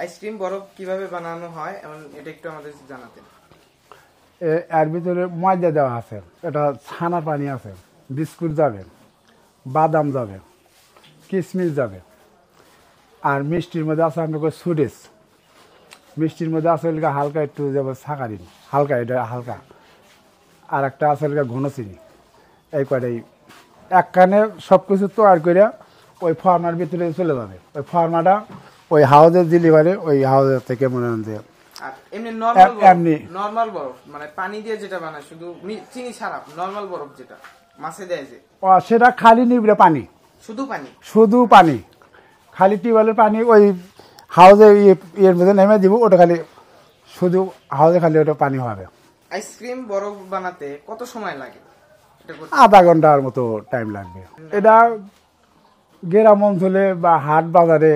Ice cream বরফ কিভাবে বানানো হয় এবং এটা একটু আমাদের জানাতেন। এর ভিতরে ময়দা দেওয়া আছে, এটা ছানা পানি আছে, বিস্কুট যাবে, বাদাম যাবে, কিশমিশ যাবে, আর মিষ্টির মধ্যে আছে আপনার সুডেস, মিষ্টির মধ্যে আছে হালকা একটু যাবে সাকারিন, হালকা এটা হালকা, আর একটা আছে ঘন চিনি। এই কয়টাই একখানে সব কিছু তৈরি করে ওই ফার্মার ভিতরে চলে যাবে। ওই ফার্মাটা ওই হাউজের ডেলিভারি, ওই হাউজের থেকে মনে হয় যে আর এমনি নরমাল এমনি নরমাল বরফ মানে পানি দিয়ে যেটা বানায় শুধু চিনি ছাড়া নরমাল বরফ যেটা মাছে দেয় যে সেটা খালি নিবড়ে পানি, শুধু পানি, শুধু পানি, খালি টিউবওয়েলের পানি ওই হাউজে ইয়ের মধ্যে নেমে দিব, ওটা খালি শুধু হাউজে খালি ওটা পানি হবে। আইসক্রিম বরফ বানাতে কত সময় লাগে? আধা ঘন্টার মতো টাইম লাগবে। এটা গ্রাম অঞ্চলে বা হাট বাজারে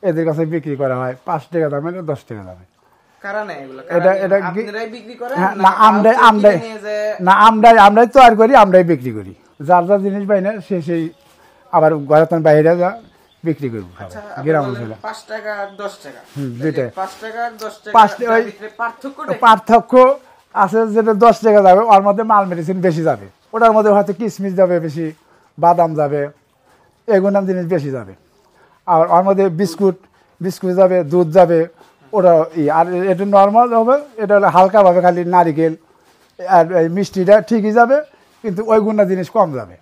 এদের কাছে বিক্রি করা হয় 5 টাকা দামে, 10 টাকা দামে। আমরাই তৈরি করি, আমরাই বিক্রি করি। যার যা জিনিস পাই না সে সেই আবার ঘরে বাইরে যা বিক্রি করবো গ্রাম অঞ্চলে। 5 টাকা 10 টাকা, দুইটাই 5 টাকা 10 টাকা পার্থক্য আছে। যেটা 10 টাকা যাবে ওর মধ্যে মাল মেডিসিন বেশি যাবে, ওটার মধ্যে হয়তো কিশমিশ যাবে বেশি, বাদাম যাবে, এগুলো জিনিস বেশি যাবে। আর ওর মধ্যে বিস্কুট যাবে, দুধ যাবে, ওটা আর এটা নর্মাল হবে, এটা হলো হালকাভাবে খালি নারিকেল আর এই মিষ্টিটা ঠিকই যাবে, কিন্তু ওইগুলো জিনিস কম যাবে।